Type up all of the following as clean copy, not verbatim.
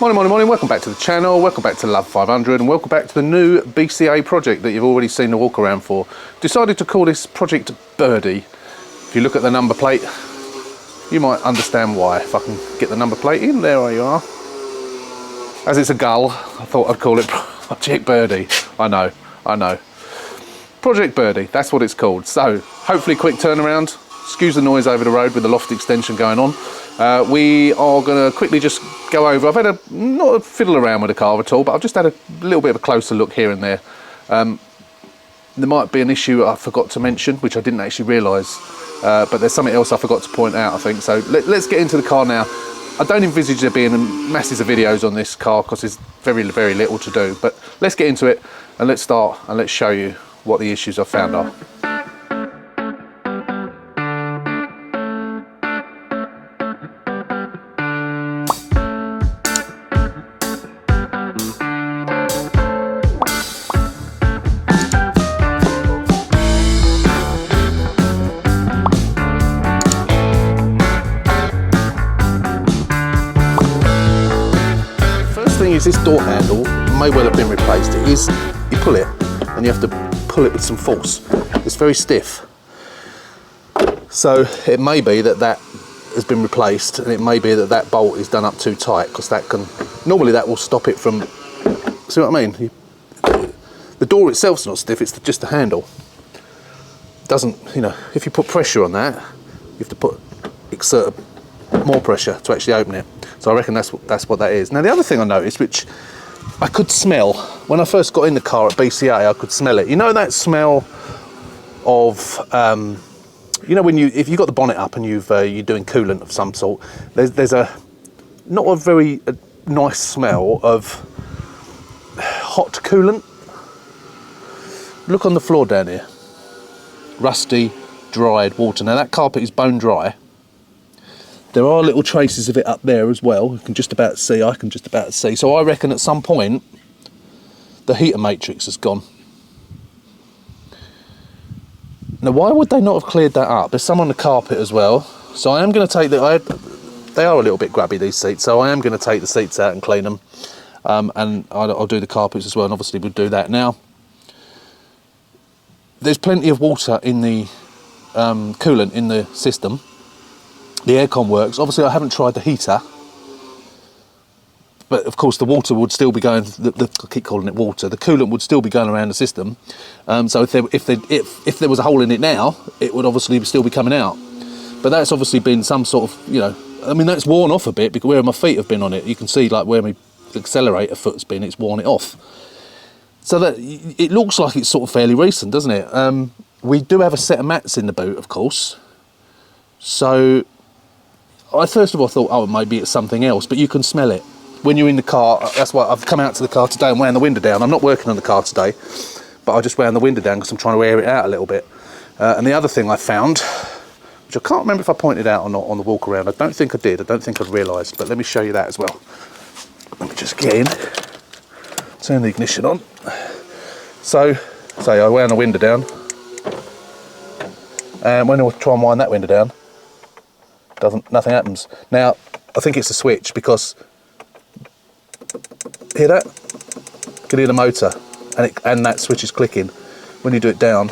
Morning, welcome back to the channel, welcome back to Love 500 and welcome back to the new BCA project that you've already seen the walk around for. Decided to call this Project Birdie. If you look at the number plate, you might understand why. If I can get the number plate in, there you are. As it's a gull, I thought I'd call it Project Birdie. I know. Project Birdie, that's what it's called. So, hopefully quick turnaround. Excuse the noise over the road with the loft extension going on. We are going to quickly just go over. I've had not a fiddle around with the car at all, but I've just had a little bit of a closer look here and there. There might be an issue I forgot to mention, which I didn't actually realise, but there's something else I forgot to point out, I think. So let's get into the car now. I don't envisage there being masses of videos on this car because there's very little to do, but let's get into it and let's start and let's show you what the issues I've found are. This door handle may well have been replaced. It is, you pull it and you have to pull it with some force. It's very stiff. So it may be that that has been replaced, and it may be that that bolt is done up too tight, because that can, normally that will stop it from, see what I mean? The door itself's not stiff, it's just the handle. Doesn't, you know, if you put pressure on that, you have to exert more pressure to actually open it. So I reckon that's what that is. Now the other thing I noticed, which I could smell when I first got in the car at BCA, I could smell it. You know that smell of, you know, when if you got the bonnet up and you're doing coolant of some sort. There's not a very nice smell of hot coolant. Look on the floor down here, rusty, dried water. Now that carpet is bone dry. There are little traces of it up there as well. I can just about see. So I reckon at some point the heater matrix has gone. Now why would they not have cleared that up? There's some on the carpet as well. So I am going to take they are a little bit grubby, these seats, so I am going to take the seats out and clean them. And I'll do the carpets as well, and obviously we'll do that. Now, there's plenty of water in the coolant in the system. The aircon works. Obviously I haven't tried the heater, but of course the water would still be going, I keep calling it water, the coolant would still be going around the system. So if there was a hole in it now, it would obviously still be coming out. But that's obviously been some sort of, you know, I mean that's worn off a bit because where my feet have been on it, you can see like where my accelerator foot's been, it's worn it off. So that it looks like it's sort of fairly recent, doesn't it? We do have a set of mats in the boot, of course. So I first of all thought, oh, maybe it's something else, but you can smell it when you're in the car. That's why I've come out to the car today and wound the window down. I'm not working on the car today, but I just wound the window down because I'm trying to air it out a little bit. And the other thing I found, which I can't remember if I pointed out or not on the walk around, I don't think I did, I don't think I'd realised, but let me show you that as well. Let me just get in, turn the ignition on. So, say I wound the window down, and when I try and wind that window down, nothing happens. Now I think it's a switch, because hear that? You can hear the motor and that switch is clicking. When you do it down,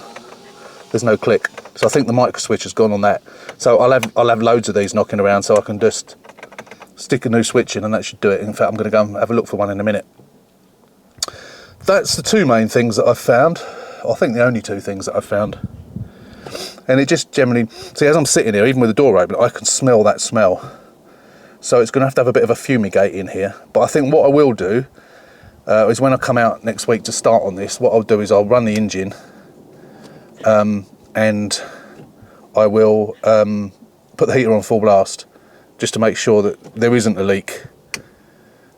there's no click. So I think the micro switch has gone on that. So I'll have loads of these knocking around, so I can just stick a new switch in and that should do it. In fact, I'm going to go and have a look for one in a minute. That's the two main things that I've found. I think the only two things that I've found. And it just generally, see, as I'm sitting here, even with the door open, I can smell that smell. So it's going to have a bit of a fumigate in here. But I think what I will do is when I come out next week to start on this, what I'll do is I'll run the engine and I will put the heater on full blast just to make sure that there isn't a leak.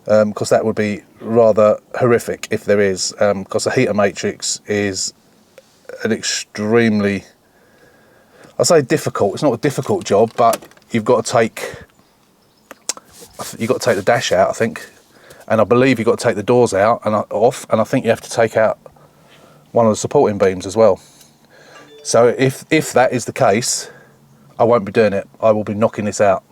Because that would be rather horrific if there is, because the heater matrix is an extremely, I say difficult, it's not a difficult job, but you've got to take the dash out, I think, and I believe you've got to take the doors out and off, and I think you have to take out one of the supporting beams as well. So if that is the case, I won't be doing it. I will be knocking this out.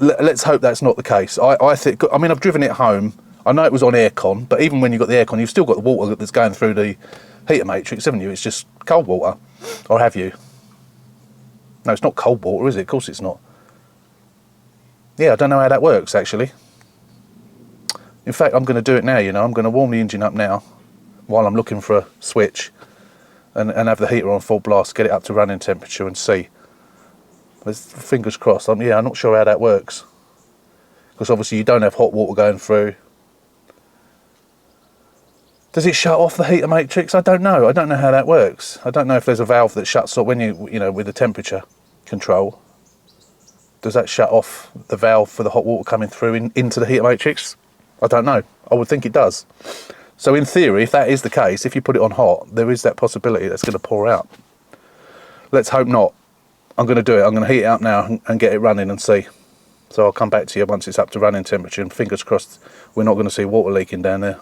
let's hope that's not the case. I think, I mean, I've driven it home. I know it was on aircon, but even when you've got the aircon, you've still got the water that's going through the heater matrix, haven't you? It's just cold water. Or have you? No, it's not cold water, is it? Of course it's not. Yeah, I don't know how that works, actually. In fact, I'm going to do it now, you know. I'm going to warm the engine up now while I'm looking for a switch and have the heater on full blast, get it up to running temperature and see. Fingers crossed. I'm not sure how that works. Because obviously you don't have hot water going through. Does it shut off the heater matrix? I don't know. I don't know how that works. I don't know if there's a valve that shuts off when you know, with the temperature control. Does that shut off the valve for the hot water coming through into the heater matrix? I don't know. I would think it does. So in theory, if that is the case, if you put it on hot, there is that possibility that's going to pour out. Let's hope not. I'm going to do it. I'm going to heat it up now and get it running and see. So I'll come back to you once it's up to running temperature, and fingers crossed we're not going to see water leaking down there.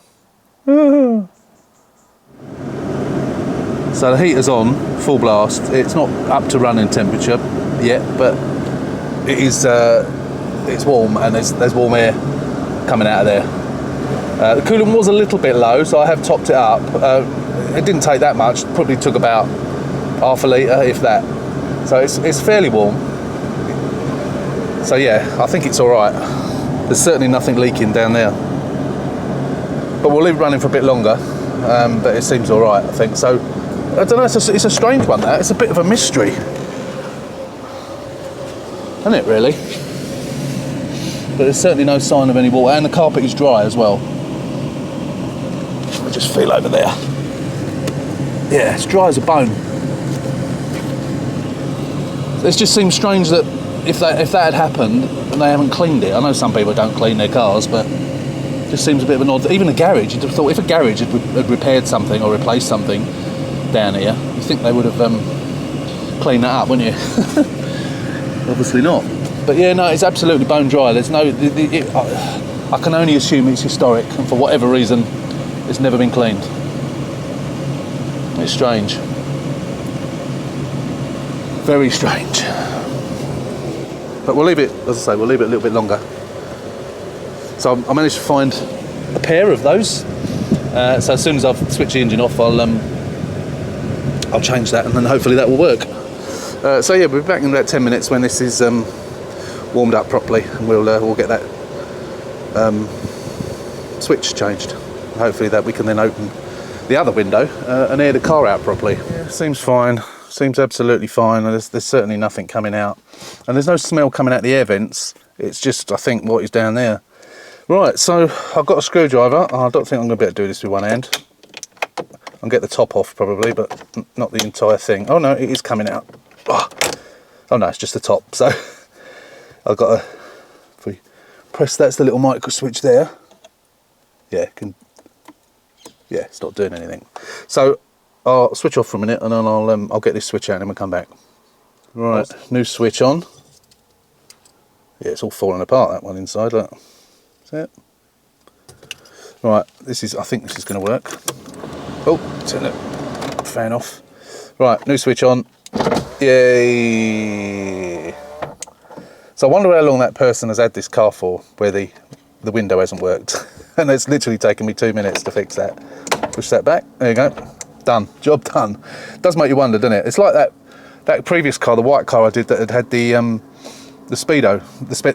So the heater's on, full blast. It's not up to running temperature yet, but it is. It's warm, and there's warm air coming out of there. The coolant was a little bit low, so I have topped it up. It didn't take that much. Probably took about half a litre, if that. So it's fairly warm. So yeah, I think it's all right. There's certainly nothing leaking down there. But we'll leave it running for a bit longer. But it seems all right, I think. So I don't know. It's a strange one. That it's a bit of a mystery, isn't it? Really. But there's certainly no sign of any water, and the carpet is dry as well. I just feel over there. Yeah, it's dry as a bone. It just seems strange that if that had happened and they haven't cleaned it. I know some people don't clean their cars, but it just seems a bit of an odd. Even a garage, you'd have thought if a garage had repaired something or replaced something down here, you think they would have cleaned that up, wouldn't you? Obviously not. But yeah, no, it's absolutely bone dry. There's no. I can only assume it's historic, and for whatever reason, it's never been cleaned. It's strange. Very strange. But we'll leave it, as I say, we'll leave it a little bit longer. So I managed to find a pair of those. So as soon as I've switched the engine off, I'll change that, and then hopefully that will work. So yeah, we'll be back in about 10 minutes when this is warmed up properly, and we'll get that switch changed. Hopefully that we can then open the other window and air the car out properly. Yeah, seems fine. Seems absolutely fine. There's certainly nothing coming out, and there's no smell coming out the air vents. It's just, I think, what is down there. Right, so I've got a screwdriver. I don't think I'm going to be able to do this with one hand. I'll get the top off probably, but not the entire thing. Oh no, it is coming out. Oh no, it's just the top. So I've got to, if we press, that's the little micro switch there. Yeah, it's not doing anything. So I'll switch off for a minute, and then I'll get this switch out, and then we'll come back. Right, new switch on. Yeah, it's all falling apart, that one inside. Look, see it? Right, I think this is going to work. Oh, turn the fan off. Right, new switch on. Yay! So I wonder how long that person has had this car for, where the window hasn't worked. And it's literally taken me 2 minutes to fix that. Push that back. There you go. Done. Job done. Does make you wonder, doesn't it? It's like that previous car, the white car I did, that had the speedo,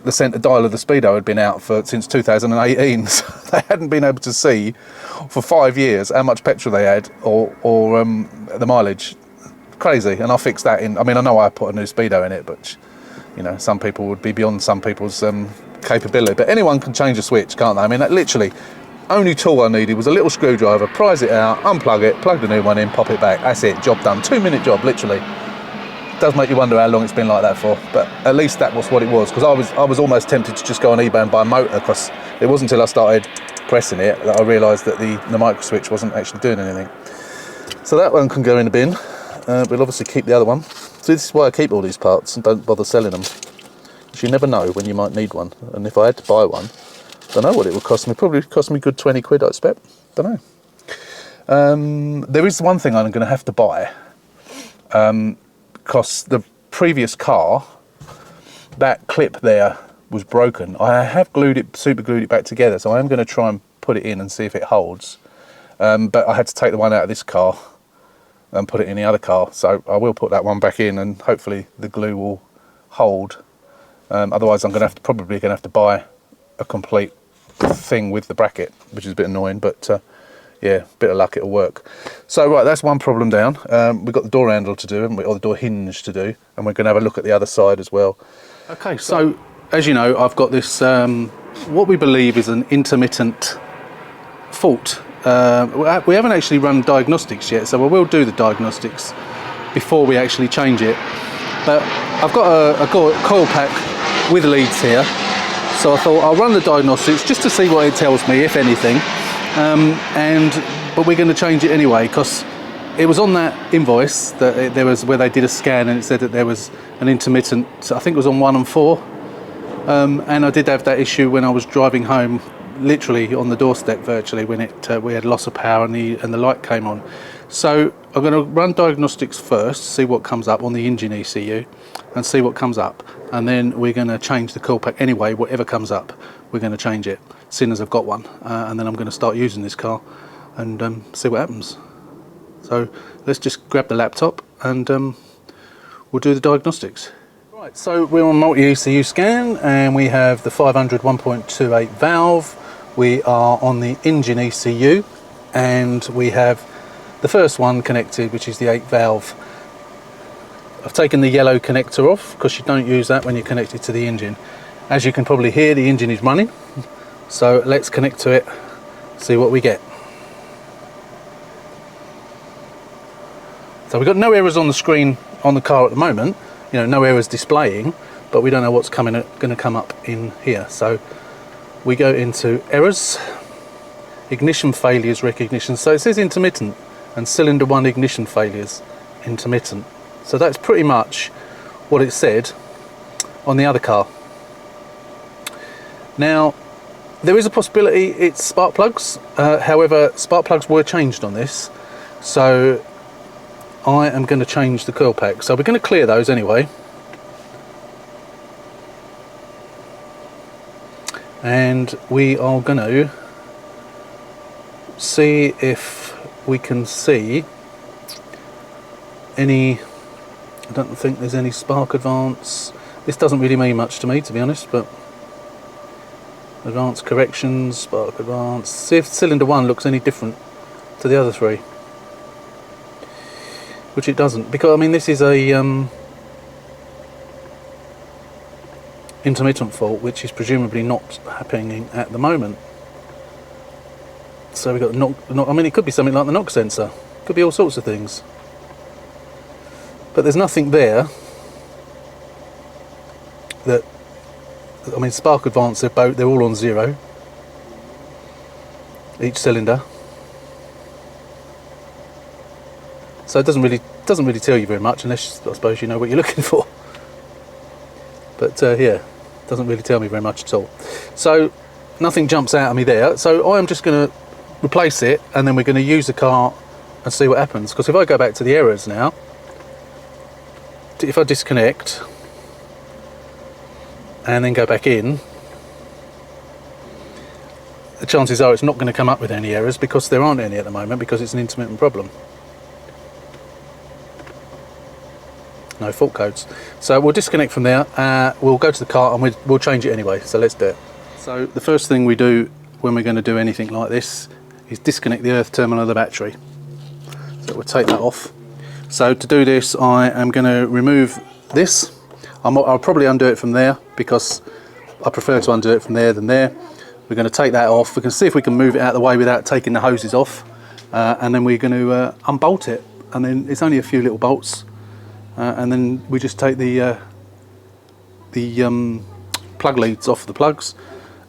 the centre dial of the speedo had been out since 2018. So they hadn't been able to see for 5 years how much petrol they had or the mileage. Crazy. And I fixed that in. I mean, I know I put a new speedo in it, but you know, some people would be beyond some people's capability. But anyone can change a switch, can't they? I mean, that literally. Only tool I needed was a little screwdriver, prise it out, unplug it, plug the new one in, pop it back. That's it, job done. 2 minute job, literally. Does make you wonder how long it's been like that for, but at least that was what it was, because I was almost tempted to just go on eBay and buy a motor, because it wasn't until I started pressing it that I realised that the micro switch wasn't actually doing anything. So that one can go in the bin. We'll obviously keep the other one. So this is why I keep all these parts and don't bother selling them, because you never know when you might need one. And if I had to buy one, don't know what it would cost me. Probably cost me a good 20 quid, I expect. Don't know. There is one thing I'm going to have to buy. Because the previous car, that clip there was broken. I have super glued it back together, so I am going to try and put it in and see if it holds. But I had to take the one out of this car and put it in the other car, so I will put that one back in and hopefully the glue will hold. Otherwise I'm probably going to have to buy a complete thing with the bracket, which is a bit annoying, but yeah, bit of luck, it'll work. So right, that's one problem down. We've got the door handle to do, haven't we, or the door hinge to do, and we're going to have a look at the other side as well. Okay, so as you know, I've got this what we believe is an intermittent fault. We haven't actually run diagnostics yet, so I will do the diagnostics before we actually change it. But I've got a coil pack with leads here, so I thought I'll run the diagnostics just to see what it tells me, if anything. But we're going to change it anyway, because it was on that invoice that there was where they did a scan and it said that there was an intermittent. I think it was on 1 and 4, and I did have that issue when I was driving home, literally on the doorstep virtually, when we had loss of power and the light came on. So I'm going to run diagnostics first, see what comes up on the engine ECU and see what comes up, and then we're going to change the coil pack anyway. Whatever comes up, we're going to change it, seeing as I've got one, and then I'm going to start using this car and see what happens. So let's just grab the laptop and we'll do the diagnostics. Right, so we're on multi-ECU scan and we have the 500 1.28 valve. We are on the engine ECU and we have the first one connected, which is the 8 valve. I've taken the yellow connector off because you don't use that when you're connected to the engine. As you can probably hear, the engine is running. So let's connect to it, see what we get. So we've got no errors on the screen on the car at the moment. You know, no errors displaying, but we don't know what's going to come up in here. So we go into errors, ignition failures recognition. So it says intermittent, and cylinder 1 ignition failures intermittent. So that's pretty much what it said on the other car. Now there is a possibility it's spark plugs. However, spark plugs were changed on this, so I am going to change the coil pack. So we're going to clear those anyway. And we are going to see if we can see any. I don't think there's any spark advance. This doesn't really mean much to me, to be honest, but advanced corrections, spark advance. See if cylinder 1 looks any different to the other 3. Which it doesn't, because I mean this is a intermittent fault, which is presumably not happening at the moment. So we've got I mean, it could be something like the knock sensor, could be all sorts of things, but there's nothing there that, I mean, spark advance, they're all on 0 each cylinder. So it doesn't really tell you very much, unless I suppose you know what you're looking for. But yeah, doesn't really tell me very much at all. So nothing jumps out at me there. So I am just going to replace it, and then we're going to use the car and see what happens. Because if I go back to the errors now, if I disconnect and then go back in, the chances are it's not going to come up with any errors, because there aren't any at the moment, because it's an intermittent problem. No fault codes. So we'll disconnect from there, we'll go to the car and we'll change it anyway, so let's do it. So the first thing we do when we're going to do anything like this is disconnect the earth terminal of the battery. So we'll take that off. So to do this, I am going to remove this. I'll probably undo it from there, because I prefer to undo it from there than there. We're going to take that off. We can see if we can move it out of the way without taking the hoses off, and then we're going to unbolt it, and then it's only a few little bolts. And then we just take the plug leads off the plugs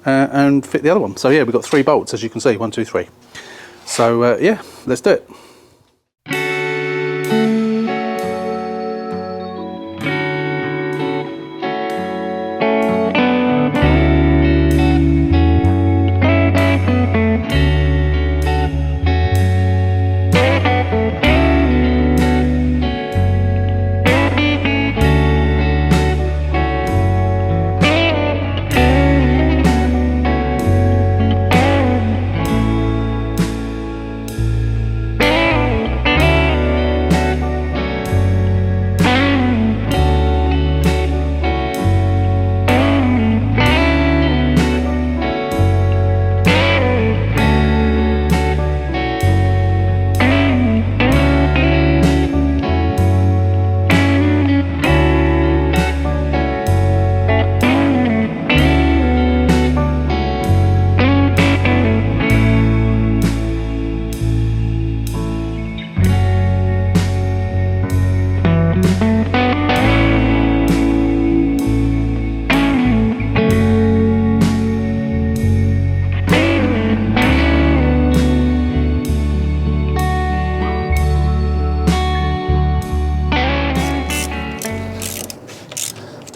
and fit the other one. So yeah, we've got 3 bolts, as you can see, 1, 2, 3. So yeah, let's do it.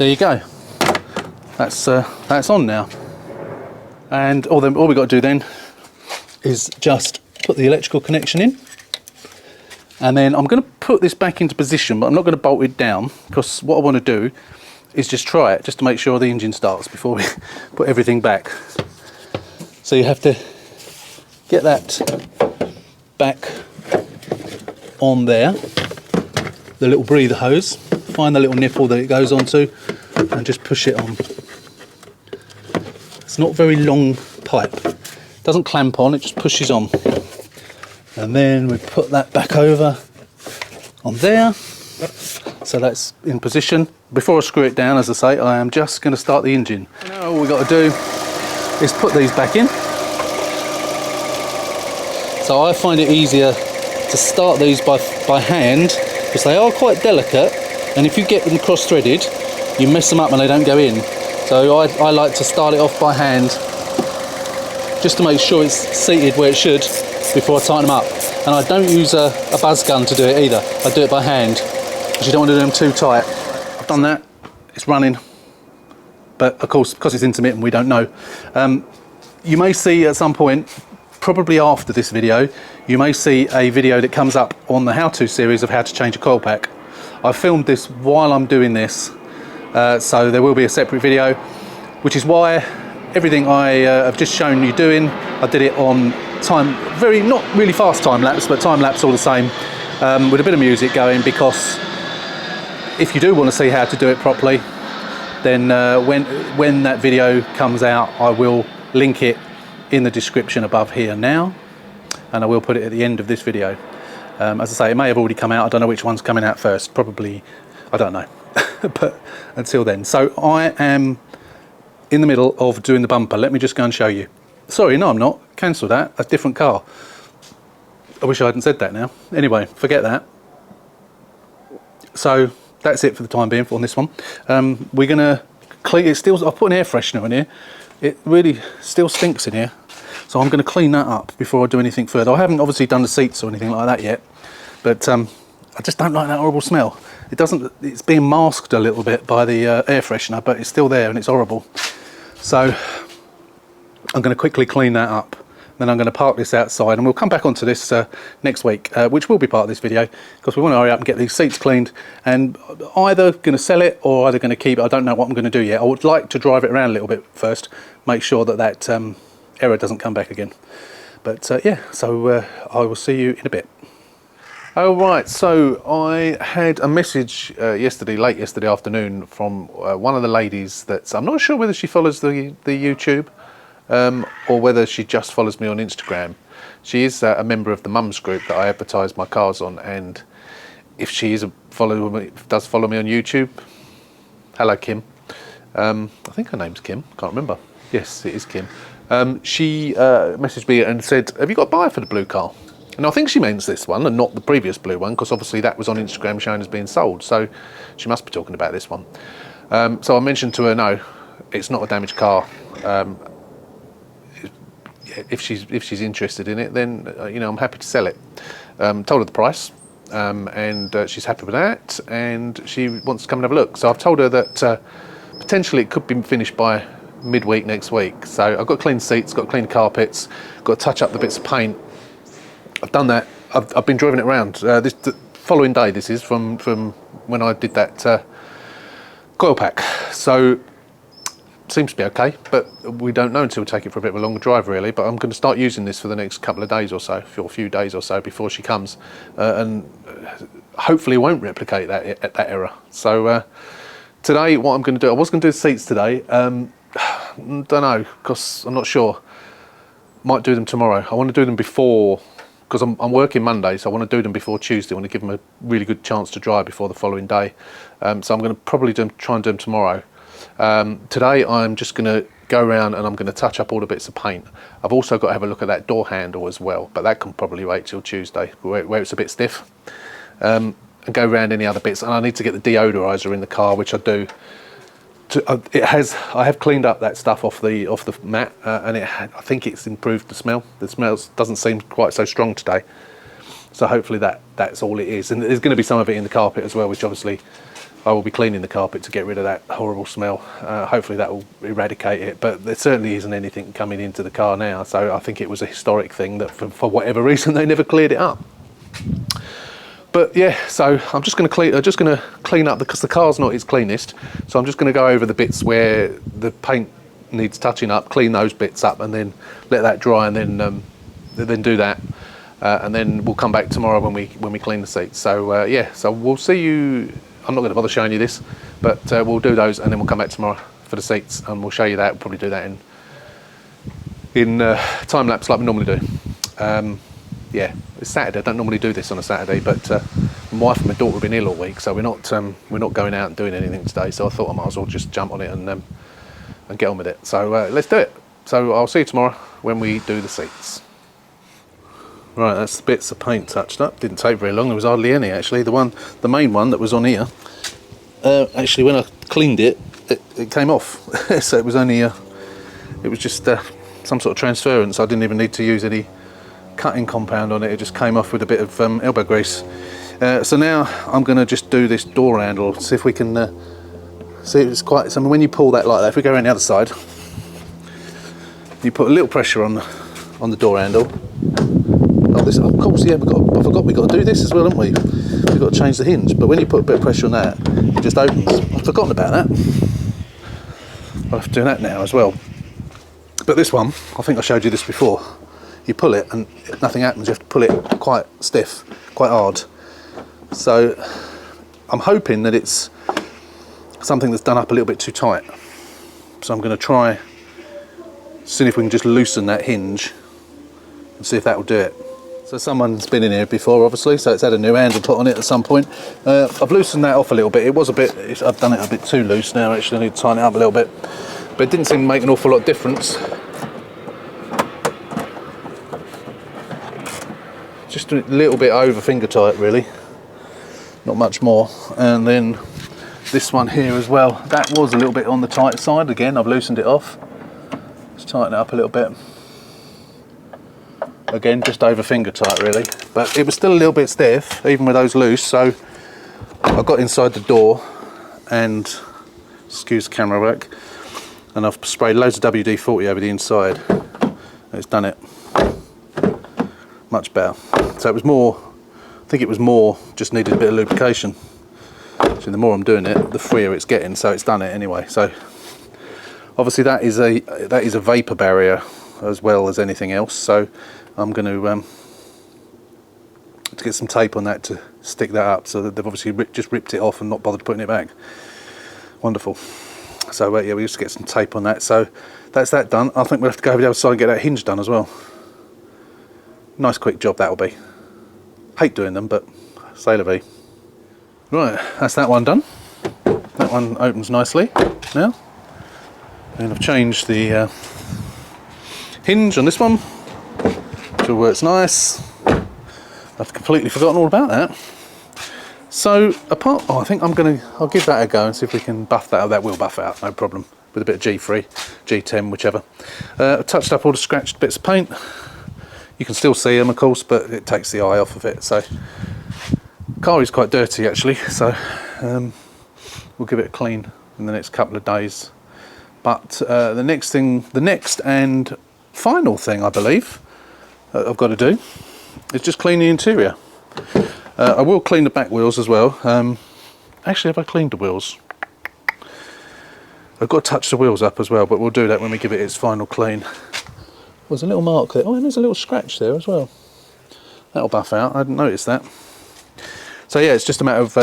there you go. That's on now. And all we got to do then is just put the electrical connection in. And then I'm going to put this back into position, but I'm not going to bolt it down, because what I want to do is just try it, just to make sure the engine starts before we put everything back. So you have to get that back on there, the little breather hose, find the little nipple that it goes onto, and just push it on. It's not very long pipe, it doesn't clamp on, it just pushes on. And then we put that back over on there, so that's in position. Before I screw it down, as I say, I am just going to start the engine. Now all we've got to do is put these back in. So I find it easier to start these by hand, because they are quite delicate, and if you get them cross-threaded, you mess them up and they don't go in. So I like to start it off by hand, just to make sure it's seated where it should before I tighten them up. And I don't use a buzz gun to do it either. I do it by hand, because you don't want to do them too tight. I've done that, it's running, but of course, because it's intermittent, we don't know. You may see at some point, probably after this video, you may see a video that comes up on the how-to series of how to change a coil pack. I filmed this while I'm doing this, so there will be a separate video, which is why everything I have just shown you doing, I did it on time, not really fast time lapse, but time lapse all the same, with a bit of music going, because if you do want to see how to do it properly, then when that video comes out, I will link it in the description above here now, and I will put it at the end of this video. As I say, it may have already come out, I don't know which one's coming out first, probably, I don't know, but until then. So I am in the middle of doing the bumper. Let me just go and show you. Sorry, no I'm not, cancel that, a different car. I wish I hadn't said that now. Anyway, forget that. So that's it for the time being on this one. We're gonna clean it. Still, I've put an air freshener in here. It really still stinks in here, so I'm going to clean that up before I do anything further. I haven't obviously done the seats or anything like that yet, but I just don't like that horrible smell. It doesn't. It's being masked a little bit by the air freshener, but it's still there and it's horrible. So I'm going to quickly clean that up. Then I'm going to park this outside, and we'll come back onto this next week, which will be part of this video, because we want to hurry up and get these seats cleaned, and either going to sell it or either going to keep it. I don't know what I'm going to do yet. I would like to drive it around a little bit first, make sure that that error doesn't come back again. But yeah, so I will see you in a bit. Oh right, so I had a message late yesterday afternoon from one of the ladies that I'm not sure whether she follows the YouTube, or whether she just follows me on Instagram. She is a member of the mums group that I advertise my cars on, and if she is does follow me on YouTube, hello Kim. I think her name's Kim, can't remember. Yes, it is Kim. She messaged me and said, have you got a buyer for the blue car? And I think she means this one and not the previous blue one, because obviously that was on Instagram shown as being sold, so she must be talking about this one. So I mentioned to her, no, it's not a damaged car. If she's interested in it, then you know, I'm happy to sell it. Told her the price, and she's happy with that, and she wants to come and have a look. So I've told her that potentially it could be finished by midweek next week. So I've got to clean seats, got to clean carpets, got to touch up the bits of paint. I've done that. I've been driving it around. The following day, this is from when I did that coil pack. So seems to be okay, but we don't know until we take it for a bit of a longer drive really. But I'm going to start using this for the next couple of days or so, or a few days or so before she comes, and hopefully won't replicate that error. So today what I'm going to do, I was going to do the seats today, don't know, because I'm not sure, might do them tomorrow. I want to do them before, because I'm working Monday, so I want to do them before Tuesday. I want to give them a really good chance to dry before the following day. So I'm going to probably try and do them tomorrow. Today I'm just going to go around and I'm going to touch up all the bits of paint. I've also got to have a look at that door handle as well, but that can probably wait till Tuesday, where it's a bit stiff, and go around any other bits. And I need to get the deodorizer in the car, which I do. I have cleaned up that stuff off the mat, and I think it's improved the smell. The smell doesn't seem quite so strong today, so hopefully that's all it is. And there's going to be some of it in the carpet as well, which obviously I will be cleaning the carpet to get rid of that horrible smell. Hopefully that will eradicate it, but there certainly isn't anything coming into the car now, so I think it was a historic thing that for whatever reason they never cleared it up. But yeah, so I'm just going to clean up, because the car's not its cleanest, so I'm just going to go over the bits where the paint needs touching up, clean those bits up, and then let that dry, and then do that. And then we'll come back tomorrow when we clean the seats. So yeah, so we'll see you. I'm not going to bother showing you this, but we'll do those, and then we'll come back tomorrow for the seats, and we'll show you that. We'll probably do that in time lapse like we normally do. Yeah, it's Saturday. I don't normally do this on a Saturday, but my wife and my daughter have been ill all week, so we're not going out and doing anything today. So I thought I might as well just jump on it and get on with it. So let's do it. So I'll see you tomorrow when we do the seats. Right, that's the bits of paint touched up. Didn't take very long. There was hardly any actually. The main one that was on here, actually when I cleaned it, it came off. So it was only it was just some sort of transference. I didn't even need to use any cutting compound on it. It just came off with a bit of elbow grease. So now I'm going to just do this door handle. See if we can see. It's quite. So when you pull that like that, if we go around the other side, you put a little pressure on the door handle. Oh, this, of course, yeah, I forgot we've got to do this as well, haven't we? We've got to change the hinge, but when you put a bit of pressure on that, it just opens. I've forgotten about that. I'll have to do that now as well. But this one, I think I showed you this before. You pull it and nothing happens. You have to pull it quite stiff, quite hard. So I'm hoping that it's something that's done up a little bit too tight. So I'm going to try, see if we can just loosen that hinge and see if that will do it. So someone's been in here before, obviously, so it's had a new handle put on it at some point. I've loosened that off a little bit. It was a bit, I've done it a bit too loose now, actually. I need to tighten it up a little bit. But it didn't seem to make an awful lot of difference. Just a little bit over finger tight, really. Not much more. And then this one here as well. That was a little bit on the tight side. Again, I've loosened it off. Let's tighten it up a little bit. Again, just over finger tight really, but it was still a little bit stiff even with those loose. So I got inside the door and, excuse the camera work, and I've sprayed loads of WD-40 over the inside and it's done it much better. So it was more, I think it was more just needed a bit of lubrication. So the more I'm doing it, the freer it's getting, so it's done it anyway. So obviously that is a vapor barrier as well as anything else. So I'm going to get some tape on that to stick that up. So that they've obviously just ripped it off and not bothered putting it back. Wonderful. So yeah, we used to get some tape on that. So that's that done. I think we'll have to go over the other side and get that hinge done as well. Nice quick job that'll be. Hate doing them, but c'est la vie. Right, that's that one done. That one opens nicely now. And I've changed the hinge on this one. Which works nice. I've completely forgotten all about that. So I think I'll give that a go and see if we can buff that out. That will buff out, no problem. With a bit of G3, G10, whichever. I've touched up all the scratched bits of paint. You can still see them, of course, but it takes the eye off of it. So the car is quite dirty actually, so we'll give it a clean in the next couple of days. But the next and final thing I believe I've got to do is just clean the interior. I will clean the back wheels as well. Actually, have I cleaned the wheels? I've got to touch the wheels up as well, but we'll do that when we give it its final clean. There's a little mark there. Oh, and there's a little scratch there as well. That'll buff out. I didn't notice that. So yeah, it's just a matter of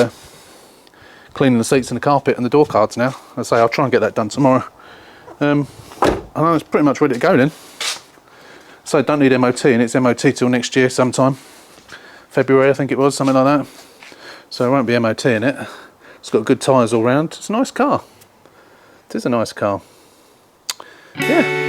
cleaning the seats and the carpet and the door cards now. I say I'll try and get that done tomorrow. I know it's pretty much ready to go then. So don't need MOT, and it's MOT till next year sometime. February I think it was, something like that. So there won't be MOT in it. It's got good tyres all round. It's a nice car. It is a nice car. Yeah.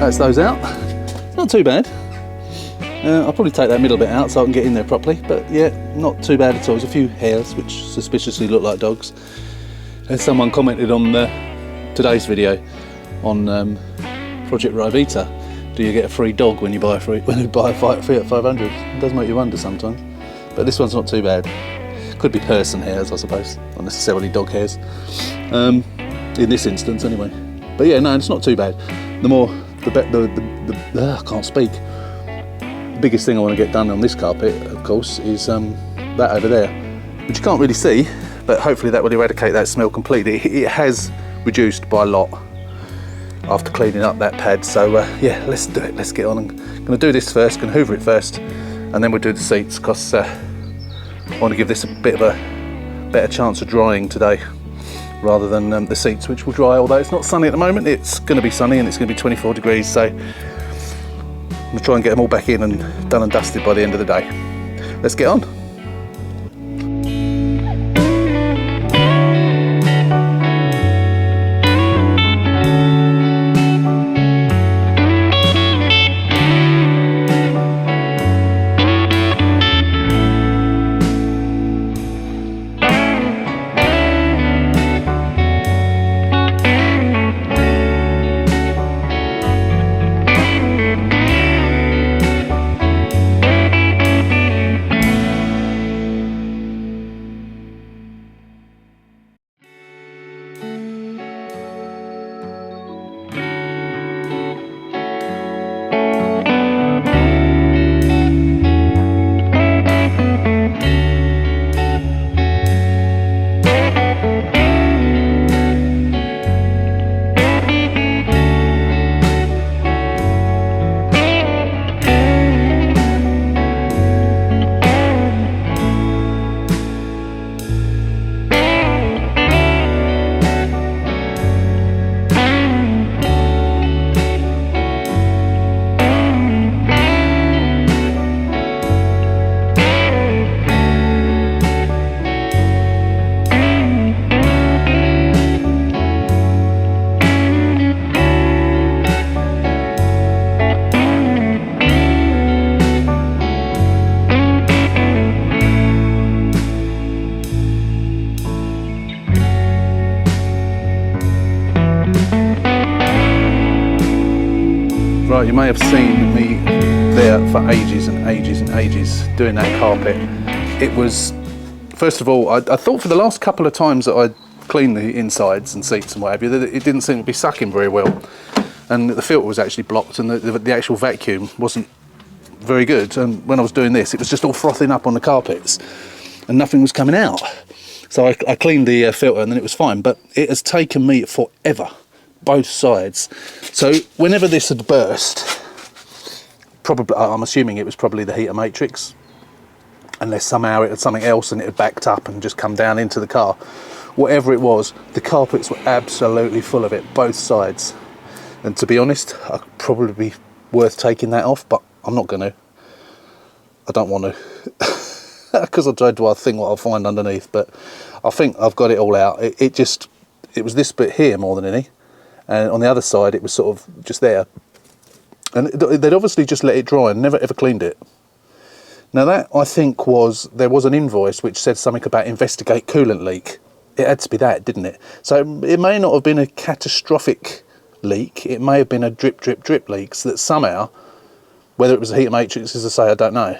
That's those out. It's not too bad. I'll probably take that middle bit out so I can get in there properly, but yeah, not too bad at all. There's a few hairs which suspiciously look like dogs. As someone commented on today's video on Project Birdie, do you get a free dog when you buy a Fiat 500? It does make you wonder sometimes, but this one's not too bad. Could be person hairs, I suppose, not necessarily dog hairs, in this instance anyway. But yeah, no, it's not too bad. The more, the better. I can't speak. The biggest thing I want to get done on this carpet, of course, is that over there, which you can't really see, but hopefully that will eradicate that smell completely. It has reduced by a lot after cleaning up that pad, so yeah, let's do it. Let's get on. I'm going to do this first, going to hoover it first, and then we'll do the seats, because I want to give this a bit of a better chance of drying today, rather than the seats, which will dry, although it's not sunny at the moment. It's going to be sunny and it's going to be 24 degrees, so I'm going to try and get them all back in and done and dusted by the end of the day. Let's get on. Right, you may have seen me there for ages and ages and ages doing that carpet. It was, first of all, I thought for the last couple of times that I'd cleaned the insides and seats and what have you, that it didn't seem to be sucking very well. And the filter was actually blocked, and the actual vacuum wasn't very good. And when I was doing this, it was just all frothing up on the carpets and nothing was coming out. So I cleaned the filter and then it was fine, but it has taken me forever, both sides. So whenever this had burst, probably, I'm assuming it was probably the heater matrix, unless somehow it had something else and it had backed up and just come down into the car. Whatever it was, the carpets were absolutely full of it, both sides. And to be honest, I'd probably be worth taking that off, but I'm not going to. I don't want to, because I dread what I think what I'll find underneath. But I think I've got it all out. It was this bit here more than any, and on the other side it was sort of just there. And they'd obviously just let it dry and never ever cleaned it. Now that, I think, there was an invoice which said something about investigate coolant leak. It had to be that, didn't it? So it may not have been a catastrophic leak. It may have been a drip, drip, drip leaks that somehow, whether it was a heater matrix, as I say, I don't know.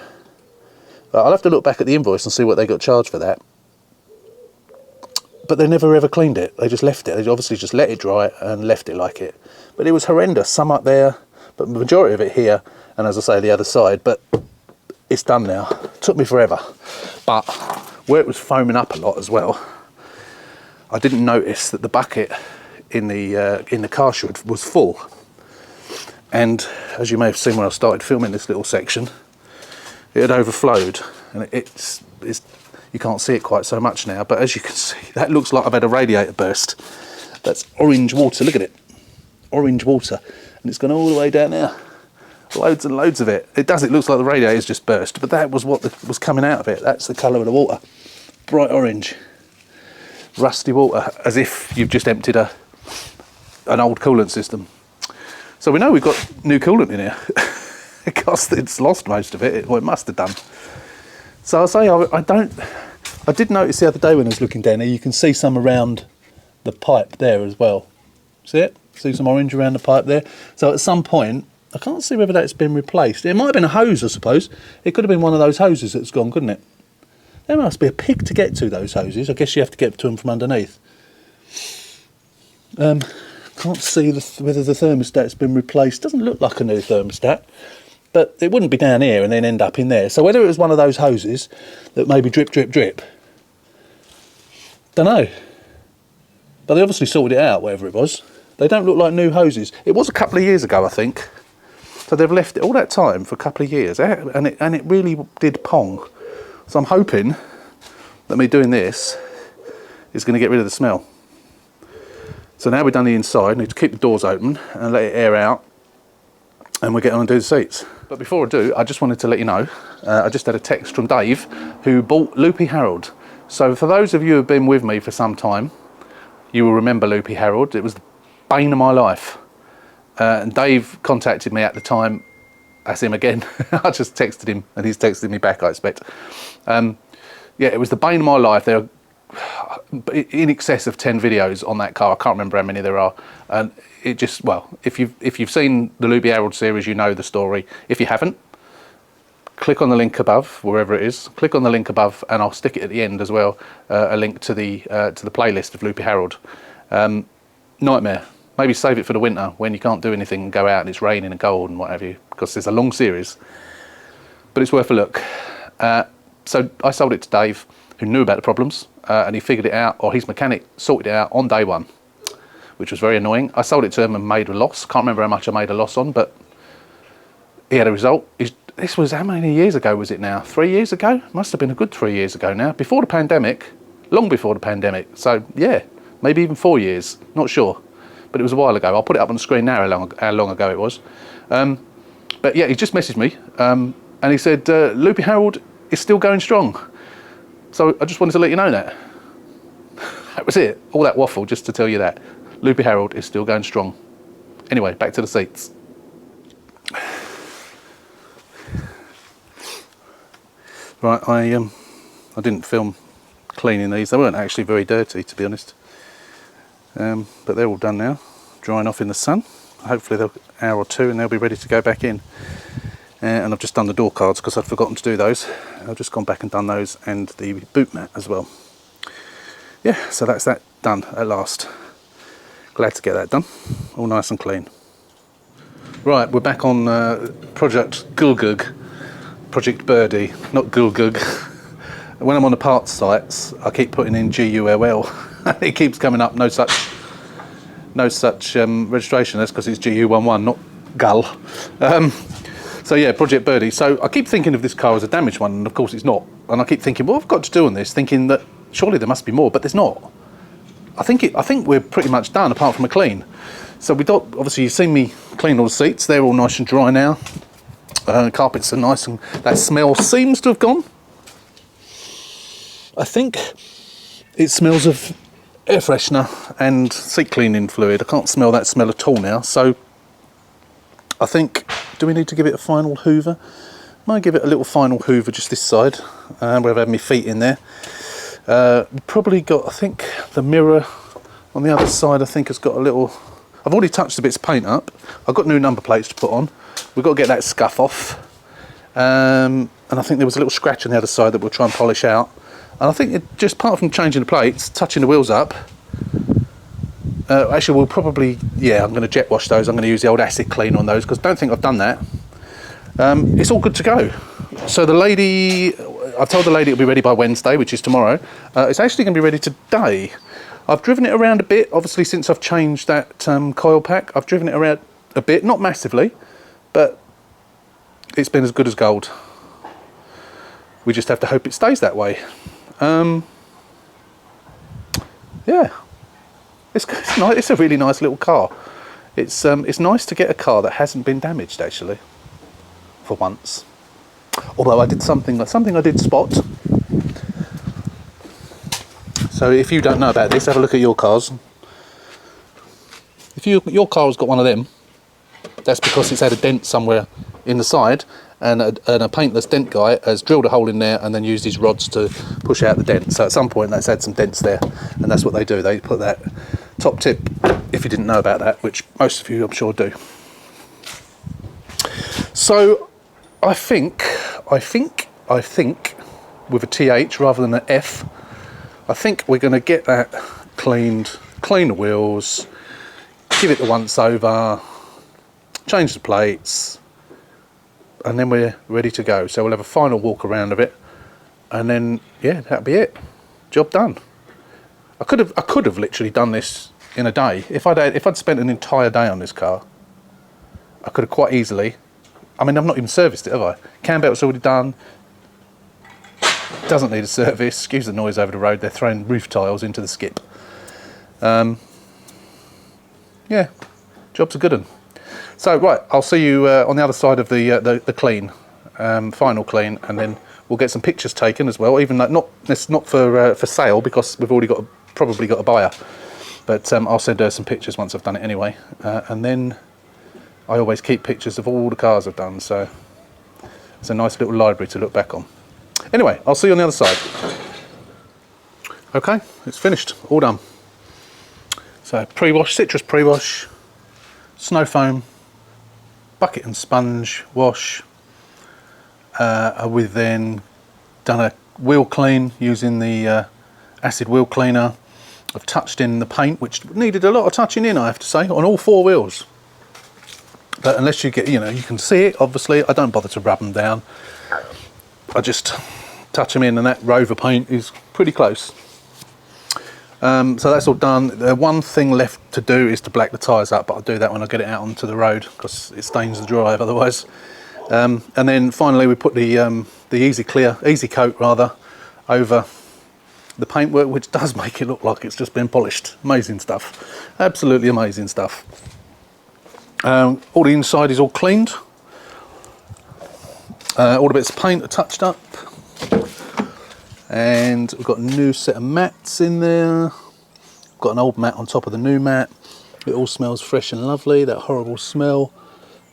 I'll have to look back at the invoice and see what they got charged for that. But they never ever cleaned it. They just left it. They obviously just let it dry and left it like it. But it was horrendous. Some up there, but the majority of it here, and as I say, the other side. But it's done now. It took me forever. But where it was foaming up a lot as well, I didn't notice that the bucket in the car shed was full. And as you may have seen when I started filming this little section, it had overflowed, and it's you can't see it quite so much now, but as you can see, that looks like I've had a radiator burst. That's orange water. Look at it, orange water, and it's gone all the way down there. Loads and loads of it. It looks like the radiator's just burst, but that was what was coming out of it. That's the colour of the water, bright orange, rusty water, as if you've just emptied an old coolant system. So we know we've got new coolant in here. because it's lost most of it. Well, it must have done. So I say I did notice the other day when I was looking down here, you can see some around the pipe there as well. See it? See some orange around the pipe there? So at some point, I can't see whether that's been replaced. It might have been a hose, I suppose. It could have been one of those hoses that's gone, couldn't it? There must be a pig to get to those hoses. I guess you have to get to them from underneath. Can't see whether the thermostat's been replaced. Doesn't look like a new thermostat, but it wouldn't be down here and then end up in there. So whether it was one of those hoses that maybe drip, drip, drip, don't know. But they obviously sorted it out, whatever it was. They don't look like new hoses. It was a couple of years ago, I think. So they've left it all that time for a couple of years, and it really did pong. So I'm hoping that me doing this is going to get rid of the smell. So now we've done the inside, need to keep the doors open and let it air out, and we'll get on and do the seats. But before I do, I just wanted to let you know, I just had a text from Dave, who bought Loopy Harold. So for those of you who have been with me for some time, you will remember Loopy Harold. It was the bane of my life. And Dave contacted me at the time. That's him again. I just texted him and he's texted me back, I expect. Yeah, it was the bane of my life. There are in excess of 10 videos on that car. I can't remember how many there are. And it just, well, if you've seen the Loopy Harold series, you know the story. If you haven't, click on the link above, wherever it is. Click on the link above, and I'll stick it at the end as well. A link to the playlist of Loopy Harold. Nightmare. Maybe save it for the winter when you can't do anything and go out and it's raining and cold and what have you, because there's a long series. But it's worth a look. So I sold it to Dave, who knew about the problems, and he figured it out, or his mechanic sorted it out on day one, which was very annoying. I sold it to him and made a loss. Can't remember how much I made a loss on, but he had a result. This was, how many years ago was it now? 3 years ago? Must have been a good 3 years ago now. Before the pandemic, long before the pandemic. So yeah, maybe even 4 years, not sure. But it was a while ago. I'll put it up on the screen now how long ago it was. But yeah, he just messaged me and he said, Loopy Harold is still going strong. So I just wanted to let you know that. That was it. All that waffle just to tell you that. Loopy Harold is still going strong. Anyway, back to the seats. Right, I didn't film cleaning these. They weren't actually very dirty, to be honest. But they're all done now, drying off in the sun. Hopefully they'll an hour or two and they'll be ready to go back in. And I've just done the door cards because I'd forgotten to do those. I've just gone back and done those, and the boot mat as well. Yeah, so that's that done at last. Glad to get that done. All nice and clean. Right, we're back on Project Birdie, not Gulgug. When I'm on the parts sites, I keep putting in GULL. It keeps coming up, no such registration. That's because it's GU11, not Gull. So yeah, Project Birdie. So I keep thinking of this car as a damaged one, and of course it's not. And I keep thinking, what have I got to do on this? Thinking that surely there must be more, but there's not. I think we're pretty much done, apart from a clean. So we got, obviously you've seen me clean all the seats. They're all nice and dry now. Carpets are nice, and that smell seems to have gone. I think it smells of air freshener and seat cleaning fluid. I can't smell that smell at all now. So I think, do we need to give it a final hoover? Might give it a little final hoover just this side. Where I've had my feet in there. Probably got, I think, the mirror on the other side, I think has got a little, I've already touched the bits of paint up. I've got new number plates to put on. We've got to get that scuff off. And I think there was a little scratch on the other side that we'll try and polish out. And I think it, just apart from changing the plates, touching the wheels up, actually we'll probably, yeah, I'm going to jet wash those. I'm going to use the old acid clean on those because I don't think I've done that. It's all good to go. So the lady, I've told the lady it'll be ready by Wednesday, which is tomorrow. It's actually going to be ready today. I've driven it around a bit, obviously since I've changed that coil pack. I've driven it around a bit, not massively, but it's been as good as gold. We just have to hope it stays that way. Yeah, it's nice. It's a really nice little car. It's nice to get a car that hasn't been damaged actually, for once. Although I did something I did spot. So if you don't know about this, have a look at your cars. If your car has got one of them, that's because it's had a dent somewhere in the side, and a paintless dent guy has drilled a hole in there and then used his rods to push out the dent. So at some point that's had some dents there, and that's what they do. They put that top tip, if you didn't know about that, which most of you I'm sure do. So I think with a TH rather than an F, I think we're going to get that cleaned, clean the wheels, give it the once over, change the plates, and then we're ready to go. So we'll have a final walk around of it, and then yeah, that'll be it. Job done. I could have literally done this in a day. If I'd spent an entire day on this car, I could have quite easily. I mean, I've not even serviced it, have I? Cam belt's already done. Doesn't need a service. Excuse the noise over the road. They're throwing roof tiles into the skip. Yeah, job's a good one. So right, I'll see you on the other side of the clean, final clean, and then we'll get some pictures taken as well. Even though it's not for sale, because we've already probably got a buyer. But I'll send her some pictures once I've done it anyway, and then I always keep pictures of all the cars I've done, so it's a nice little library to look back on. Anyway, I'll see you on the other side. Okay, it's finished, all done. So pre-wash, citrus pre-wash, snow foam, bucket and sponge wash. We've then done a wheel clean using the acid wheel cleaner. I've touched in the paint, which needed a lot of touching in, I have to say, on all four wheels. But unless you get, you can see it, obviously, I don't bother to rub them down. I just touch them in, and that Rover paint is pretty close. So that's all done. The one thing left to do is to black the tyres up, but I'll do that when I get it out onto the road, because it stains the drive otherwise. And then finally we put the easy coat rather over the paintwork, which does make it look like it's just been polished. Amazing stuff, absolutely amazing stuff. All the inside is all cleaned. All the bits of paint are touched up, and we've got a new set of mats in there. Got an old mat on top of the new mat. It all smells fresh and lovely. That horrible smell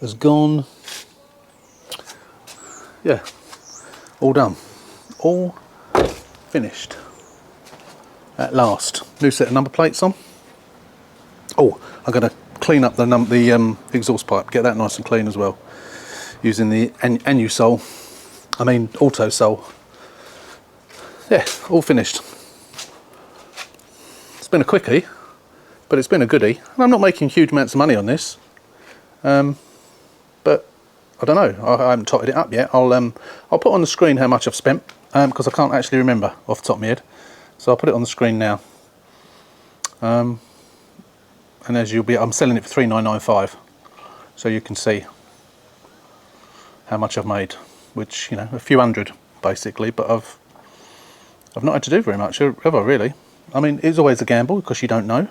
has gone. Yeah, all done, all finished at last. New set of number plates on. Oh, I'm going to clean up the exhaust pipe, get that nice and clean as well, using the auto sole. Yeah, all finished. It's been a quickie, but it's been a goodie. And I'm not making huge amounts of money on this, but I don't know. I haven't totted it up yet. I'll put on the screen how much I've spent, because I can't actually remember off the top of my head. So I'll put it on the screen now. And as I'm selling it for $3,995, so you can see how much I've made, which, a few hundred basically, but I've not had to do very much, have I really? I mean, it's always a gamble because you don't know.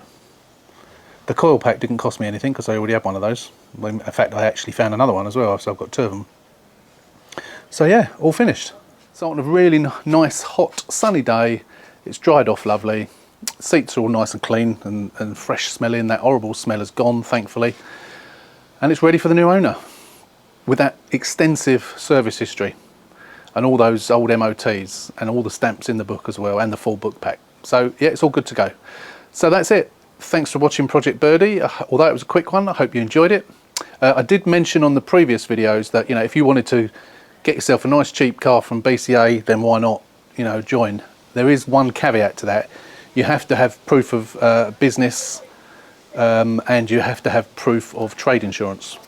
The coil pack didn't cost me anything because I already had one of those. In fact, I actually found another one as well, so I've got two of them. So yeah, all finished. So on a really nice, hot, sunny day, it's dried off lovely. Seats are all nice and clean and fresh smelling. That horrible smell has gone, thankfully. And it's ready for the new owner, with that extensive service history and all those old MOTs and all the stamps in the book as well, and the full book pack. So yeah, it's all good to go. So that's it. Thanks for watching Project Birdie. Although it was a quick one, I hope you enjoyed it. I did mention on the previous videos that, if you wanted to get yourself a nice cheap car from BCA, then why not, join. There is one caveat to that. You have to have proof of business, and you have to have proof of trade insurance,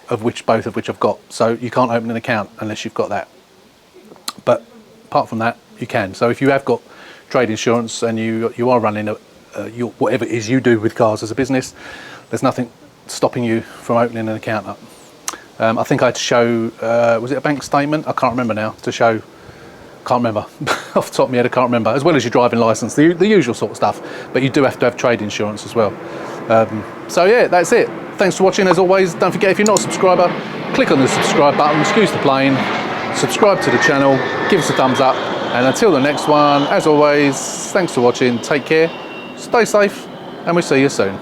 both of which I've got. So you can't open an account unless you've got that. But apart from that, you can. So if you have got trade insurance and you are running whatever it is you do with cars as a business, there's nothing stopping you from opening an account up. I think I had to show, was it a bank statement? I can't remember now, to show. Can't remember off the top of my head. I can't remember, as well as your driving license, the usual sort of stuff, but you do have to have trade insurance as well. So yeah, that's it. Thanks for watching. As always, don't forget, if you're not a subscriber, click on the subscribe button, excuse the plane, subscribe to the channel, give us a thumbs up, and until the next one, as always, thanks for watching, take care, stay safe, and we'll see you soon.